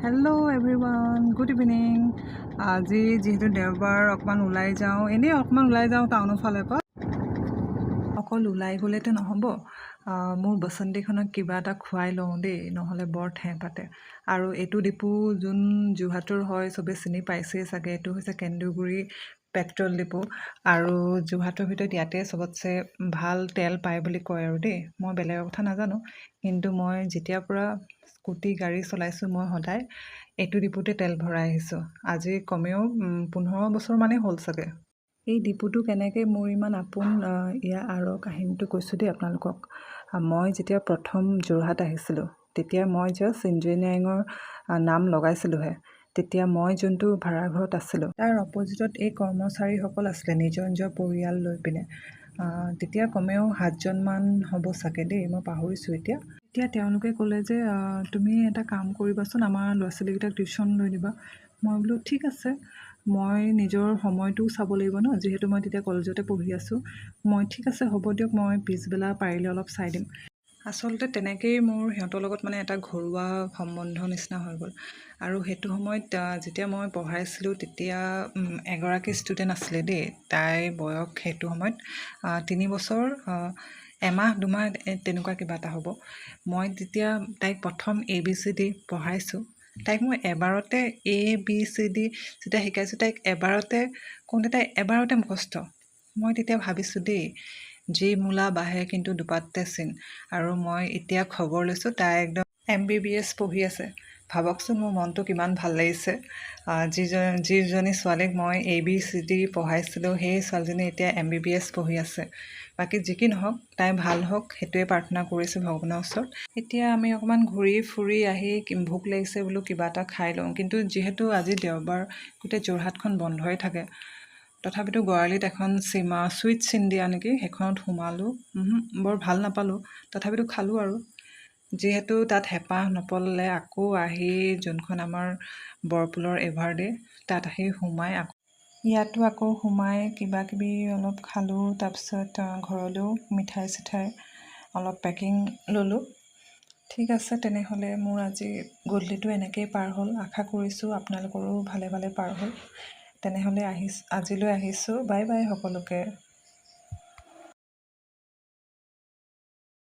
Hello' everyone, good evening. আজি যিহেতু দেওবাৰ অকণমান ওলাই যাওঁ, এনেই অকণমান ওলাই যাওঁ টাউনৰ ফালৰ পৰা। অকল ওলাই গ'লেতো নহ'ব, মোৰ বসন্তীখনক কিবা এটা খুৱাই লওঁ দেই, নহ'লে বৰ ঠেহ পাতে। আৰু এইটো ডিপু যোন যোৰহাটৰ হয় চবেই চিনি পাইছেই চাগে। এইটো হৈছে কেন্দুগুৰি পেট্ৰল ডিপু আৰু যোৰহাটৰ ভিতৰত ইয়াতে চবতছে ভাল তেল পায় বুলি কয় আৰু দেই। মই বেলেগৰ কথা নাজানো, কিন্তু মই যেতিয়াৰ পৰা স্কুটি গাড়ী চলাইছোঁ মই সদায় এইটো ডিপুতে তেল ভৰাই আহিছোঁ। আজি কমেও 15 বছৰমানেই হ'ল চাগে। এই ডিপুটো কেনেকৈ মোৰ ইমান আপোন, ইয়াৰ আঁৰৰ কাহিনীটো কৈছোঁ দেই আপোনালোকক। মই যেতিয়া প্ৰথম যোৰহাট আহিছিলোঁ তেতিয়া মই জাষ্ট ইঞ্জিনিয়াৰিঙৰ নাম লগাইছিলোঁহে। তেতিয়া মই যোনটো ভাড়াঘৰত আছিলোঁ তাৰ অপজিটত এই কৰ্মচাৰীসকল আছিলে নিজৰ নিজৰ পৰিয়াল লৈ পিনে। তেতিয়া কমেও 7জনমান হ'ব চাগে দেই, মই পাহৰিছোঁ এতিয়া। তেতিয়া তেওঁলোকে ক'লে যে তুমি এটা কাম কৰিবাচোন, আমাৰ ল'ৰা ছোৱালীকেইটাক টিউশ্যন লৈ দিবা। মই বোলো ঠিক আছে, মই নিজৰ সময়টোও চাব লাগিব ন, যিহেতু মই তেতিয়া কলেজতে পঢ়ি আছোঁ। মই ঠিক আছে হ'ব দিয়ক, মই পিছবেলা পাৰিলে অলপ চাই দিম। আচলতে তেনেকেই মোৰ সিহঁতৰ লগত মানে এটা ঘৰুৱা সম্বন্ধ নিচিনা হৈ গ'ল। আৰু সেইটো সময়ত যেতিয়া মই পঢ়াইছিলোঁ তেতিয়া এগৰাকী ষ্টুডেণ্ট আছিলে দেই। তাইৰ বয়স সেইটো সময়ত 3 বছৰ এমাহ 2 মাহ তেনেকুৱা কিবা এটা হ'ব। মই তেতিয়া তাইক প্ৰথম ABCD পঢ়াইছোঁ। তাইক মই এবাৰতে ABCD যেতিয়া শিকাইছোঁ, তাইক এবাৰতে কওঁতে তাই এবাৰতে মুখস্থ। মই তেতিয়া ভাবিছোঁ দেই, যি মূলা বাঢ়ে কিন্তু দুপাততে চিন। আৰু মই এতিয়া খবৰ লৈছোঁ তাই একদম MBBS পঢ়ি আছে। ভাবকচোন মোৰ মনটো কিমান ভাল লাগিছে। যিজনী ছোৱালীক মই ABCD পঢ়াইছিলোঁ সেই ছোৱালীজনী এতিয়া MBBS পঢ়ি আছে। বাকী যি কি নহওক, তাই ভাল হওক সেইটোৱে প্ৰাৰ্থনা কৰিছোঁ ভগৱানৰ ওচৰত। এতিয়া আমি অকণমান ঘূৰি ফুৰি আহি ভোক লাগিছে বোলো কিবা এটা খাই লওঁ। কিন্তু যিহেতু আজি দেওবাৰ, গোটেই যোৰহাটখন বন্ধই থাকে। তথাপিতো গড়আলিত এখন চুইট চিণ্ডিয়া নেকি, সেইখনত সোমালোঁ। বৰ ভাল নাপালোঁ, তথাপিতো খালোঁ আৰু। যিহেতু তাত হেঁপাহ নপলালে আকৌ আহি যোনখন আমাৰ বৰপুলৰ এভাৰডে, তাত আহি ইয়াতো আকৌ সোমাই কিবা কিবি অলপ খালোঁ। তাৰপিছত ঘৰলৈও মিঠাই চিঠাই অলপ পেকিং ল'লোঁ। ঠিক আছে, তেনেহ'লে মোৰ আজি গধূলিটো এনেকৈয়ে পাৰ হ'ল। আশা কৰিছোঁ আপোনালোকৰো ভালে ভালে পাৰ হ'ল। তেনেহ'লে আজিলৈ আহিছোঁ। বাই বাই সকলোকে।